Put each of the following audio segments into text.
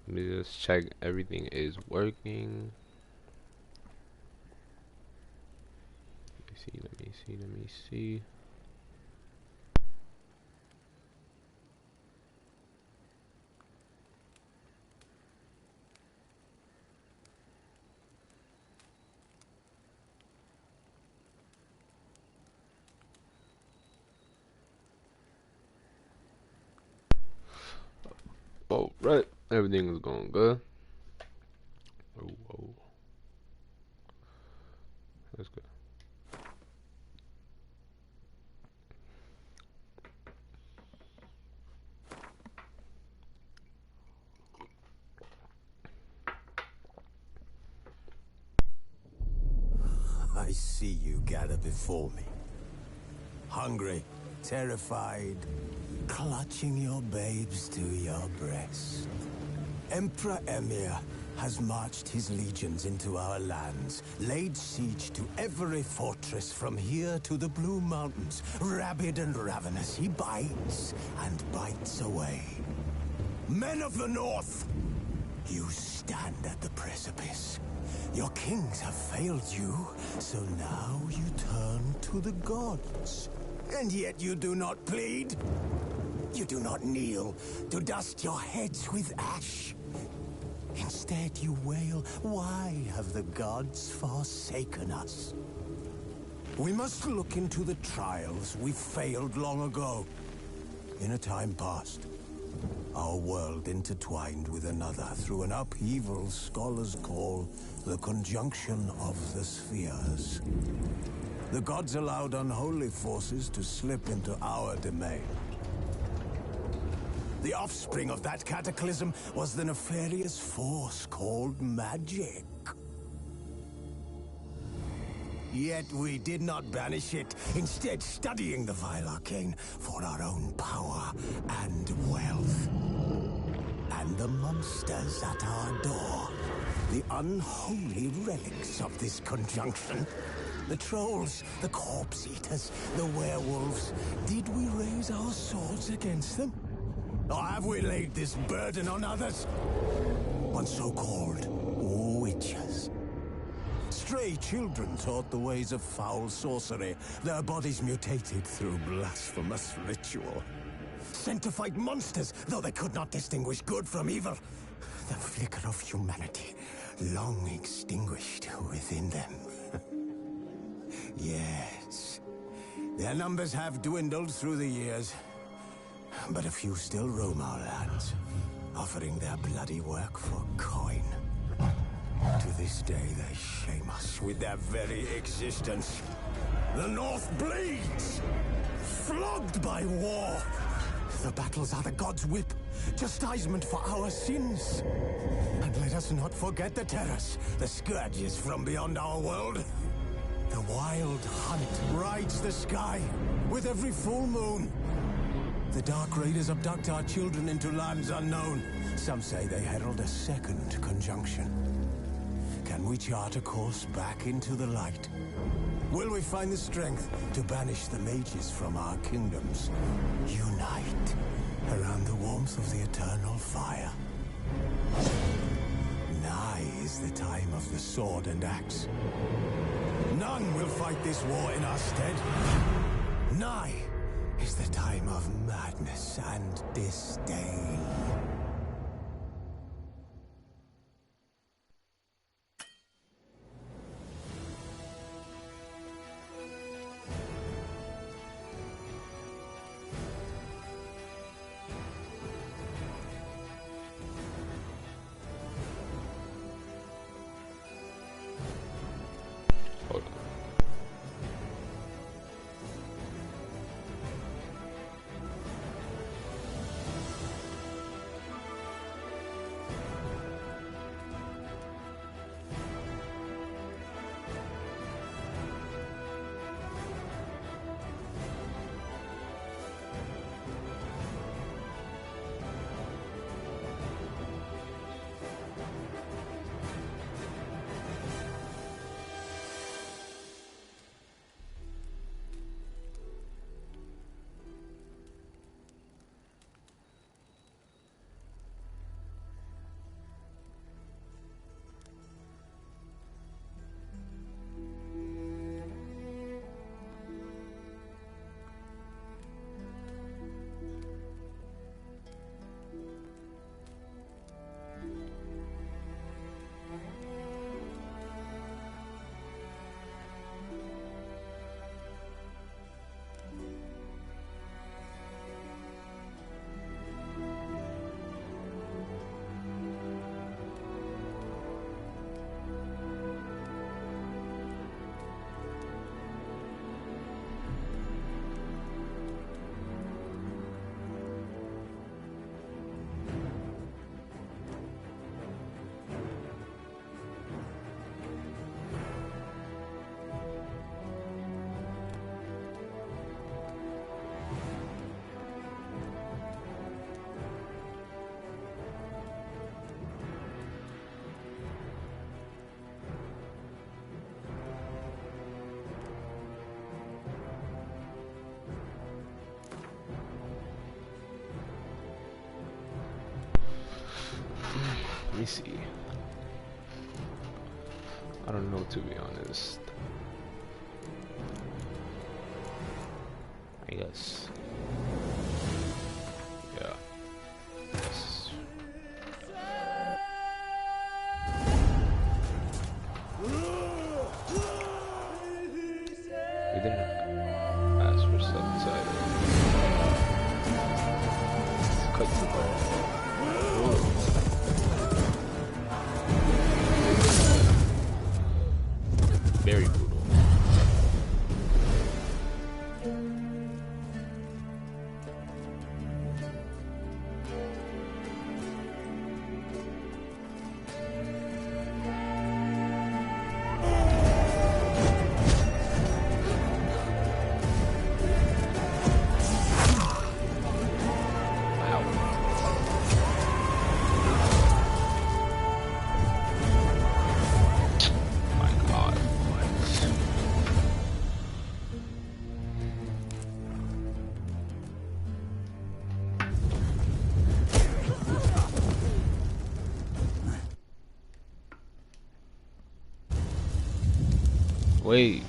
Let me just check everything is working. Let me see. Oh, right. Everything is going good. Oh, oh. That's good. I see you gather before me. Hungry, terrified, clutching your babes to your breast. Emperor Emir has marched his legions into our lands, laid siege to every fortress from here to the Blue Mountains. Rabid and ravenous, he bites and bites away. Men of the North, you stand at the precipice. Your kings have failed you, so now you turn to the gods. And yet you do not plead. You do not kneel to dust your heads with ash. Instead you wail, why have the gods forsaken us? We must look into the trials we failed long ago. In a time past, our world intertwined with another through an upheaval scholars call the conjunction of the spheres. The gods allowed unholy forces to slip into our domain. The offspring of that cataclysm was the nefarious force called magic. Yet we did not banish it, instead studying the vile arcane for our own power and wealth. And the monsters at our door, the unholy relics of this conjunction. The trolls, the corpse eaters, the werewolves. Did we raise our swords against them? Or have we laid this burden on others? On so-called witches. Stray children taught the ways of foul sorcery, their bodies mutated through blasphemous ritual. Sent to fight monsters, though they could not distinguish good from evil. The flicker of humanity, long extinguished within them. Yes, their numbers have dwindled through the years, but a few still roam our lands, offering their bloody work for coin. To this day, they shame us with their very existence. The North bleeds, flogged by war. The battles are the gods' whip, chastisement for our sins. And let us not forget the terrors, the scourges from beyond our world. The wild hunt rides the sky with every full moon. The Dark Raiders abduct our children into lands unknown. Some say they herald a second conjunction. Can we chart a course back into the light? Will we find the strength to banish the mages from our kingdoms? Unite around the warmth of the eternal fire. Nigh is the time of the sword and axe. None will fight this war in our stead. Nigh is the time of madness and disdain. Hold on. me see. I don't know, to be honest. I guess. Yeah. Yes. We didn't ask for subtitles. Cut to very brutal. Wait.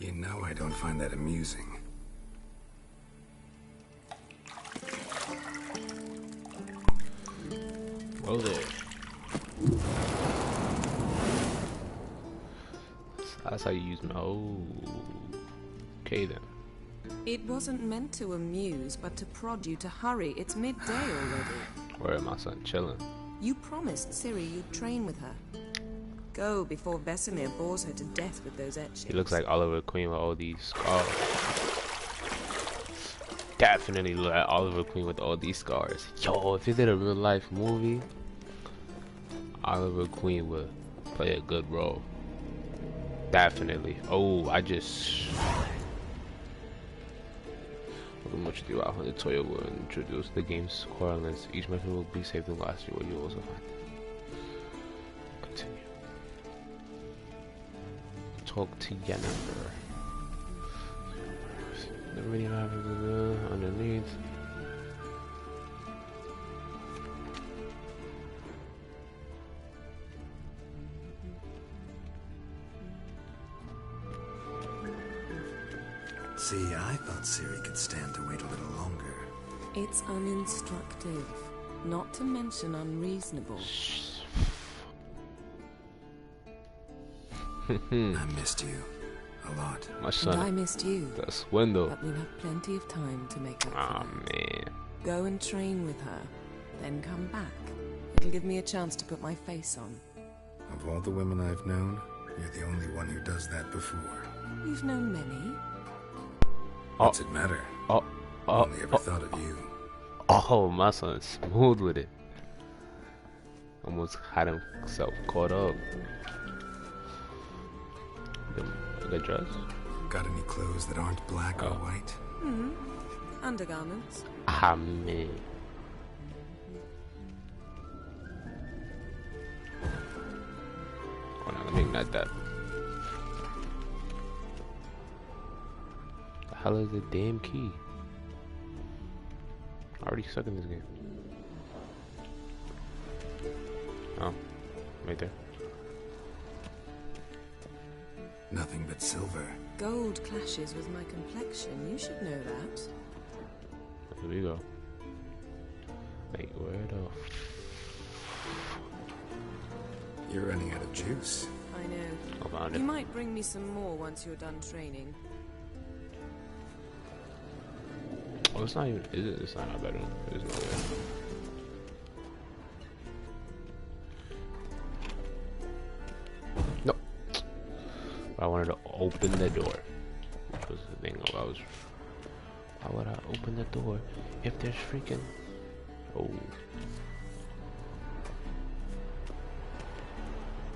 You know I don't find that amusing. Well there. That's how you use my. Oh. Okay then. It wasn't meant to amuse, but to prod you to hurry. It's midday already. Where am my son chilling? You promised Ciri you'd train with her. Go before Vesemir bores her to death with those etchings. He looks like Oliver Queen with all these scars. Definitely look like Oliver Queen with all these scars. Yo, if he did a real life movie, Oliver Queen would play a good role. Definitely. Oh, I just. Much throughout the tutorial will introduce the game's core elements. Each method will be saved in last year, where you will also find. Continue. Talk to Yennefer. The radio underneath. See, I thought Ciri could stand to wait a little longer. It's uninstructive, not to mention unreasonable. I missed you a lot. My son. And I missed you. The swindle. But we'll have plenty of time to make up Oh for that. man. Go and train with her, then come back. It'll give me a chance to put my face on. Of all the women I've known, you're the only one who does that before. You've known many. What's it matter? Only ever thought of you. Oh, my son's smooth with it. Almost had himself caught up. The dress? Got any clothes that aren't black or white? Undergarments. Ah, man. Hold on, let me ignite that. The hell is the damn key? I already suck in this game. Oh, right there. Nothing but silver. Gold clashes with my complexion. You should know that. Here we go. Wait, where the? You're running out of juice. I know. I found You it. might bring me some more once you're done training. Oh, it's not even. Is it? It's not better. It's not there. Nope. I wanted to open the door, which was the thing. I was. How would I open the door if there's freaking? Oh.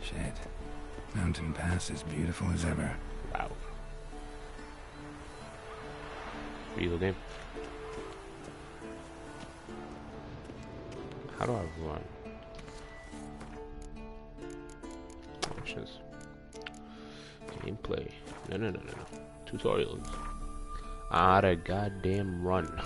Shit. Mountain Pass is beautiful as ever. Wow. Real game. How do I run? Options. Gameplay. No. Tutorials. How to goddamn run.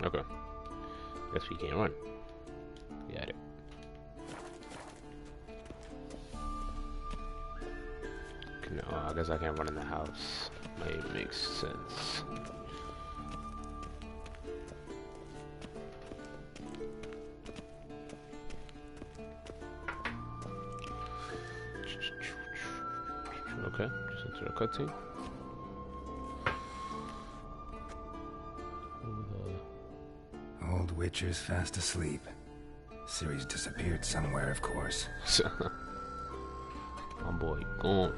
Okay. Guess we can't run. Got it. No, I guess I can't run in the house. Might make sense. Okay, just enter a cutscene. Old Witcher's fast asleep. Ciri's disappeared somewhere, of course. My boy gone.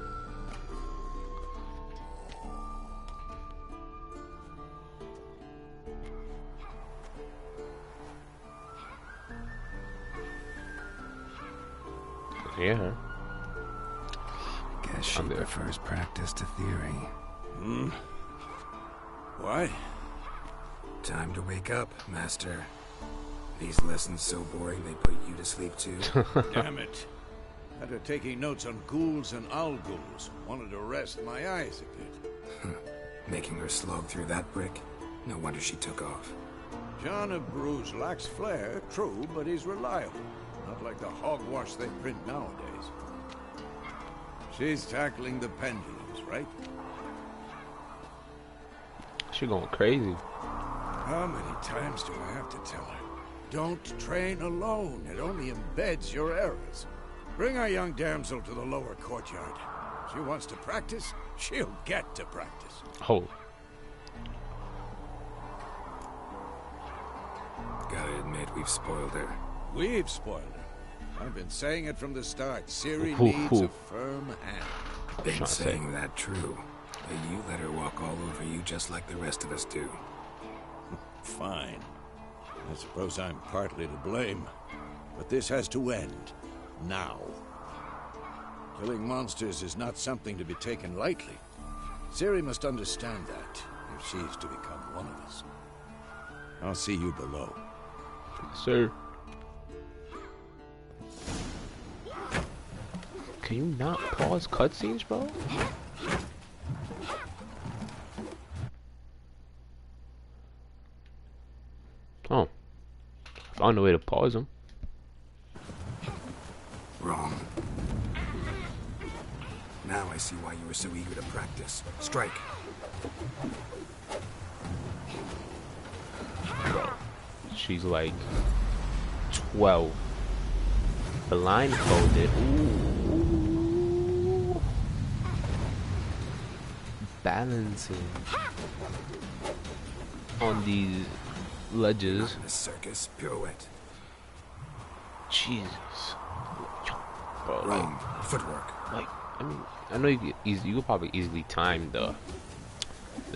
Yeah. Guess she I'm there. prefers practice to theory. Why? Time to wake up, Master. These lessons so boring they put you to sleep too. Damn it. After taking notes on ghouls and owl ghouls, wanted to rest my eyes a bit. Making her slog through that brick? No wonder she took off. John of Bruges lacks flair, true, but he's reliable. Not like the hogwash they print nowadays. She's tackling the pendulums, right? She going crazy. How many times do I have to tell her? Don't train alone. It only embeds your errors. Bring our young damsel to the lower courtyard. She wants to practice, she'll get to practice. Oh, Gotta admit, we've spoiled her. We've spoiled her. I've been saying it from the start. Ciri Ooh, needs ooh. a firm hand. Been trying to say? saying that true. But you let her walk all over you just like the rest of us do. Fine. I suppose I'm partly to blame. But this has to end. Now. Killing monsters is not something to be taken lightly. Ciri must understand that if she's to become one of us. I'll see you below. Sir. Can you not pause cutscenes, bro? Oh. Found a way to pause them. Wrong. Now I see why you were so eager to practice. Strike. Bro. She's like 12. Blindfolded. Ooh. Balancing on these ledges. The circus pirouette. Jesus. Bro, Wrong. Footwork. like, I mean, I know you could probably easily time the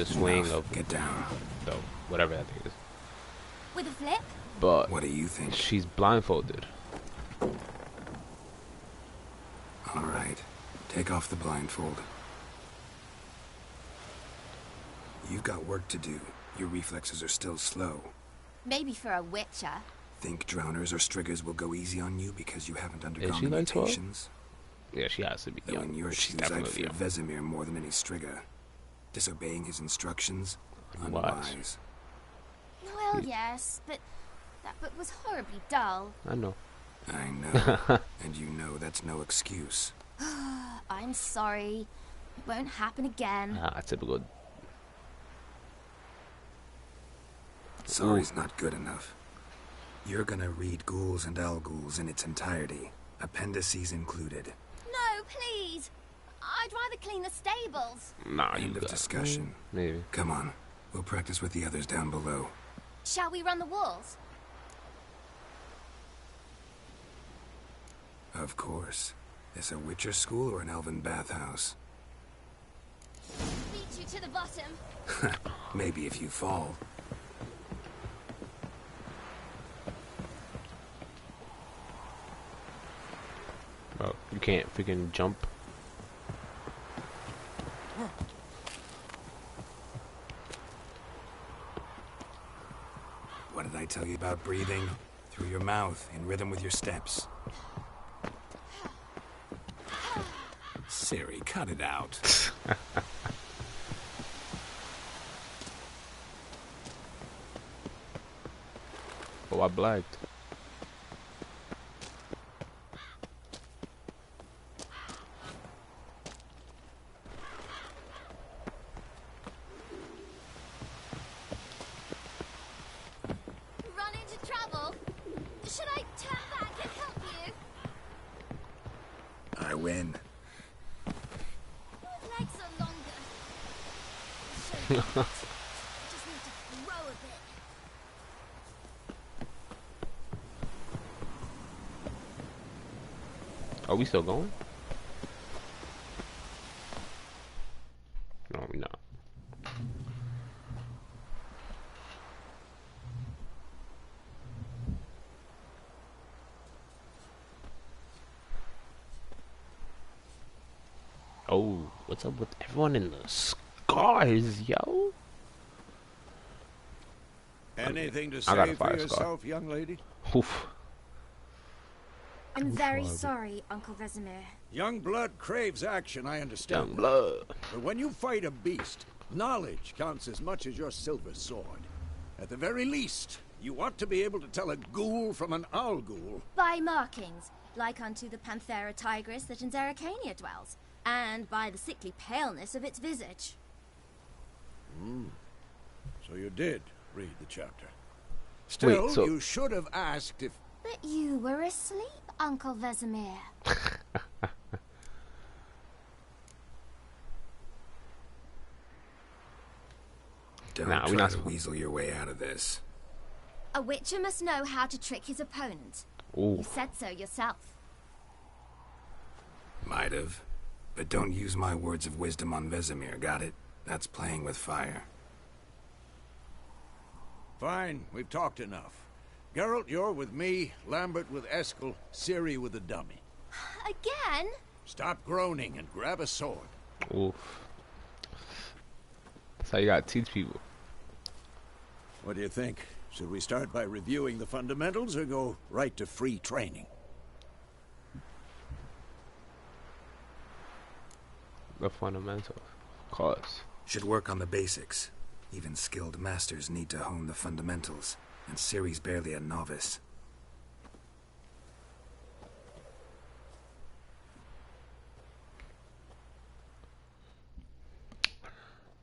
swing Enough. of Get down. the whatever that thing is. With a flip? But What do you think? she's blindfolded. All right. Take off the blindfold. You've got work to do. Your reflexes are still slow. Maybe for a witcher. Think drowners or striggers will go easy on you because you haven't she undergone like 12? mutations? Yeah, she has to be Though young. in your She's shoes, I'd definitely fear young. Vesemir more than any strigger. Disobeying his instructions? Unwise. Unwise. Well, yes, but that book was horribly dull. I know. I know. And you know that's no excuse. I'm sorry. It won't happen again. Typical. Sorry's not good enough. You're gonna read Ghouls and Al-Ghouls in its entirety, appendices included. No, please. I'd rather clean the stables. Nah, you End of got discussion. maybe. Come on, we'll practice with the others down below. Shall we run the walls? Of course. Is a Witcher school or an elven bathhouse? Beat you to the bottom. Maybe if you fall. Bro, you can't freaking jump. What did I tell you about breathing? Through your mouth, in rhythm with your steps. Ciri, cut it out. Oh, I blacked. Run into trouble? Should I turn back and help you? I win. Your legs are longer. So just need to grow a bit. Are we still going? No, we're not. Oh, what's up with everyone in the scars, yo? Anything to I got a say for fire scar. yourself, young lady? Oof. I'm very Father. sorry, Uncle Vesemir. Young blood craves action, I understand. Young blood. But when you fight a beast, knowledge counts as much as your silver sword. At the very least, you ought to be able to tell a ghoul from an owl ghoul. By markings, like unto the Panthera tigris that in Zerrikania dwells, and by the sickly paleness of its visage. So you did read the chapter. Still, so- you should have asked if... But you were asleep, Uncle Vesemir. Don't Nah, we're try not to supposed- weasel your way out of this. A witcher must know how to trick his opponent. Ooh. You said so yourself. Might have. But don't use my words of wisdom on Vesemir, got it? That's playing with fire. Fine, we've talked enough. Geralt, you're with me, Lambert with Eskel, Ciri with the dummy. Again? Stop groaning and grab a sword. Oof. That's how you gotta teach people. What do you think? Should we start by reviewing the fundamentals or go right to free training? The fundamentals. Of course. Should work on the basics. Even skilled masters need to hone the fundamentals, and Ciri's barely a novice.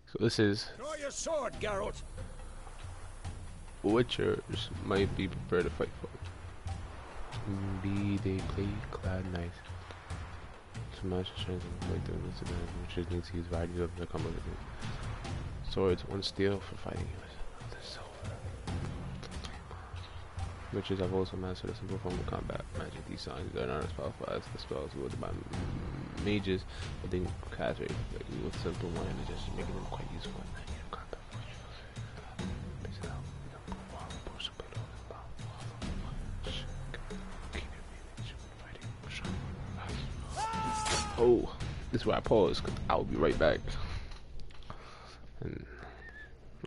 So this is Draw your sword, Geralt! Witchers might be prepared to fight for. Be they clay clad knights. Smash strength and fight them with the witches need to use varieties of the combat. Swords, one steel for fighting the silver. Witches have also mastered a simple form of combat magic. These songs are not as powerful as the spells wielded by mages, but they cast very quickly with simple one and just making them quite useful in combat. Oh, this is where I pause, because I'll be right back.